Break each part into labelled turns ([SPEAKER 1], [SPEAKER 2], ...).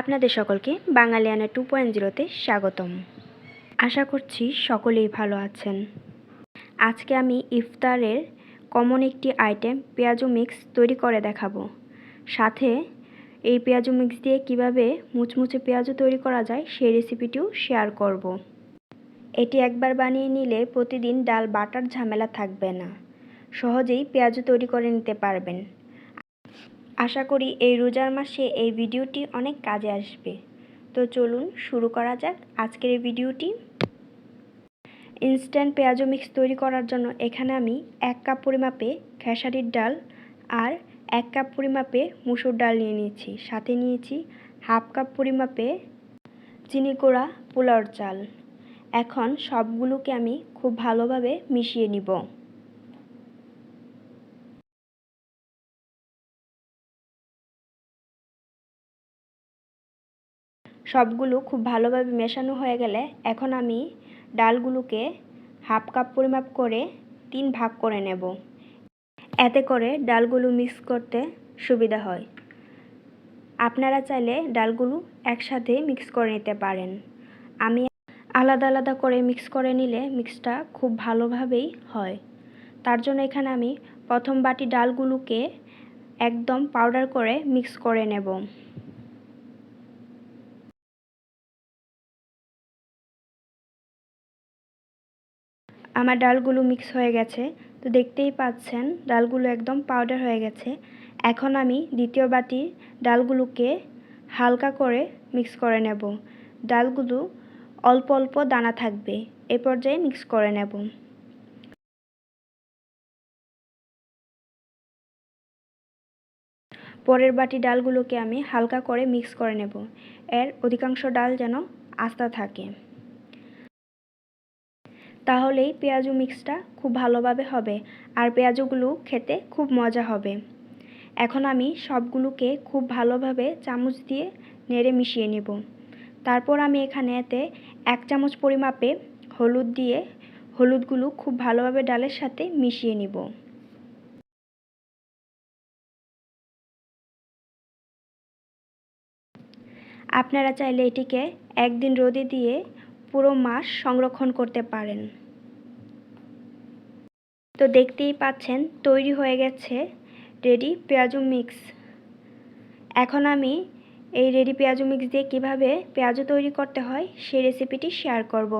[SPEAKER 1] আপনাদের সকলকে বাঙালিয়ানা 2.0-তে স্বাগতম। আশা করছি সকলেই ভালো আছেন। আজকে আমি ইফতারের কমন একটি আইটেম পেঁয়াজু মিক্স তৈরি করে দেখাবো। সাথে এই পেঁয়াজু মিক্স দিয়ে কিভাবে মুচমুচে পেঁয়াজু তৈরি করা যায় সেই রেসিপিটিও শেয়ার করব। এটি একবার বানিয়ে নিলে প্রতিদিন ডাল বাটার ঝামেলা থাকবে না। সহজেই পেঁয়াজু তৈরি করে নিতে পারবেন। আশা করি এই রোজার মাসে এই ভিডিওটি অনেক কাজে আসবে। তো চলুন শুরু করা যাক আজকের এই ভিডিওটি। ইনস্ট্যান্ট পেঁয়াজু মিক্স তৈরি করার জন্য এখানে আমি 1 কাপ পরিমাপে খেসারির ডাল আর 1 কাপ পরিমাপে মুসুর ডাল নিয়ে নিয়েছি। সাথে নিয়েছি হাফ কাপ পরিমাপে চিনি গুঁড়া পোলাওর চাল। এখন সবগুলোকে আমি খুব ভালোভাবে মিশিয়ে নিব। সবগুলো খুব ভালোভাবে মেশানো হয়ে গেলে এখন আমি ডালগুলোকে হাফ কাপ পরিমাপ করে 3 ভাগ করে নেব। এতে করে ডালগুলো মিক্স করতে সুবিধা হয়। আপনারা চাইলে ডালগুলো একসাথে মিক্স করে নিতে পারেন। আমি আলাদা আলাদা করে মিক্স করে নিলে মিক্সটা খুব ভালোভাবেই হয়। তার জন্য এখানে আমি প্রথম বাটি ডালগুলোকে একদম পাউডার করে মিক্স করে নেব। আমার ডালগুলো মিক্স হয়ে গেছে, তো দেখতেই পাচ্ছেন ডালগুলো একদম পাউডার হয়ে গেছে। এখন আমি দ্বিতীয় বাটি ডালগুলোকে হালকা করে মিক্স করে নেব। ডালগুলো অল্প অল্প দানা থাকবে, এ পর্যায়ে মিক্স করে নেব। পরের বাটি ডালগুলোকে আমি হালকা করে মিক্স করে নেব, এর অধিকাংশ ডাল যেন আস্তা থাকে। তাহলেই পেঁয়াজু মিক্সটা খুব ভালোভাবে হবে আর পেঁয়াজুগুলো খেতে খুব মজা হবে। এখন আমি সবগুলোকে খুব ভালোভাবে চামচ দিয়ে নেড়ে মিশিয়ে নেব। তারপর আমি এখানে এতে 1 চামচ পরিমাপে হলুদ দিয়ে হলুদগুলো খুব ভালোভাবে ডালের সাথে মিশিয়ে নিব। আপনারা চাইলে এটিকে একদিন রোদে দিয়ে পুরো মাস সংরক্ষণ করতে পারেন। তো দেখতেই পাচ্ছেন তৈরি হয়ে গেছে রেডি পেঁয়াজু মিক্স। এখন আমি এই রেডি পেঁয়াজু মিক্স দিয়ে কিভাবে পেঁয়াজু তৈরি করতে হয় সেই রেসিপিটি শেয়ার করব।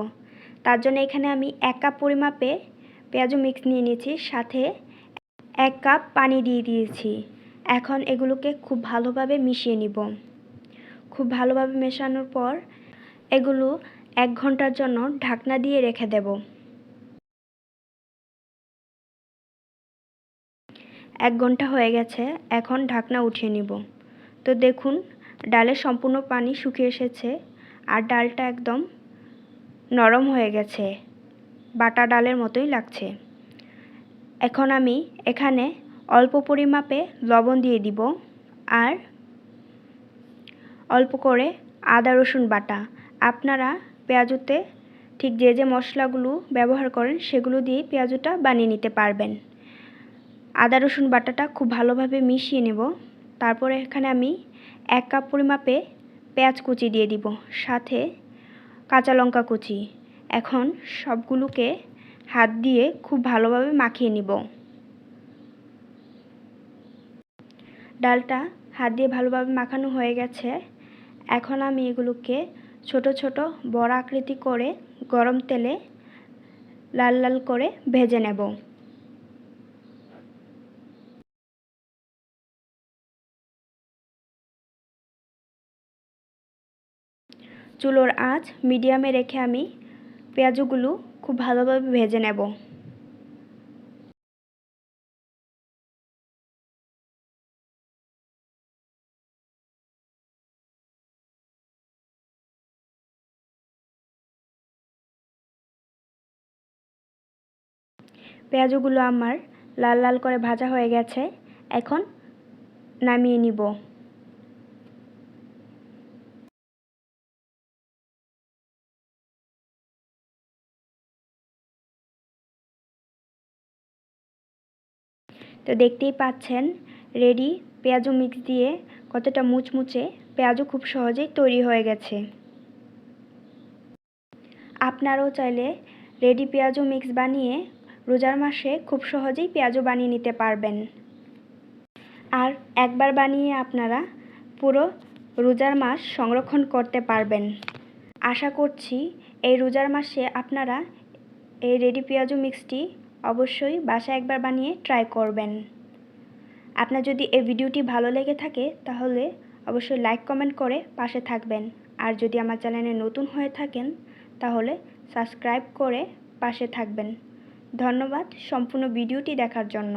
[SPEAKER 1] তার জন্য এখানে আমি 1 কাপ পরিমাপে পেঁয়াজু মিক্স নিয়ে নিয়েছি, সাথে 1 কাপ পানি দিয়ে দিয়েছি। এখন এগুলোকে খুব ভালোভাবে মিশিয়ে নিব। খুব ভালোভাবে মেশানোর পর এগুলো 1 ঘন্টার জন্য ঢাকনা দিয়ে রেখে দেব। 1 ঘন্টা হয়ে গেছে, এখন ঢাকনা উঠিয়ে নিব। তো দেখুন ডালের সম্পূর্ণ পানি শুকিয়ে এসেছে আর ডালটা একদম নরম হয়ে গেছে, বাটা ডালের মতোই লাগছে। এখন আমি এখানে অল্প পরিমাপে লবণ দিয়ে দিব আর অল্প করে আদা রসুন বাটা। আপনারা পেঁয়াজুতে ঠিক যে যে মশলাগুলো ব্যবহার করেন সেগুলো দিয়ে পেঁয়াজুটা বানিয়ে নিতে পারবেন। আদা রসুন বাটাটা খুব ভালোভাবে মিশিয়ে নেব। তারপরে এখানে আমি 1 কাপ পরিমাপে পেঁয়াজ কুচি দিয়ে দিব, সাথে কাঁচা লঙ্কা কুচি। এখন সবগুলোকে হাত দিয়ে খুব ভালোভাবে মাখিয়ে নিব। ডালটা হাত দিয়ে ভালোভাবে মাখানো হয়ে গেছে। এখন আমি এগুলোকে ছোট ছোট বড়া আকৃতি করে গরম তেলে লাল লাল করে ভেজে নেব। চুলোর আঁচ মিডিয়ামে রেখে আমি পেঁয়াজগুলো খুব ভালোভাবে ভেজে নেব। পেঁয়াজগুলো আমার লাল লাল করে ভাজা হয়ে গেছে, এখন নামিয়ে নিব। তো দেখতেই পাচ্ছেন রেডি পেঁয়াজু মিক্স দিয়ে কতটা মুচমুচে পেঁয়াজও খুব সহজেই তৈরি হয়ে গেছে। আপনারাও চাইলে রেডি পেঁয়াজু মিক্স বানিয়ে রোজার মাসে খুব সহজেই পেঁয়াজু বানিয়ে নিতে পারবেন। আর একবার বানিয়ে আপনারা পুরো রোজার মাস সংরক্ষণ করতে পারবেন। আশা করছি এই রোজার মাসে আপনারা এই রেডি পেঁয়াজু মিক্সটি অবশ্যই বাসায় একবার বানিয়ে ট্রাই করবেন। আপনার যদি এই ভিডিওটি ভালো লেগে থাকে তাহলে অবশ্যই লাইক কমেন্ট করে পাশে থাকবেন। আর যদি আমার চ্যানেলে নতুন হয়ে থাকেন তাহলে সাবস্ক্রাইব করে পাশে থাকবেন। ধন্যবাদ সম্পূর্ণ ভিডিওটি দেখার জন্য।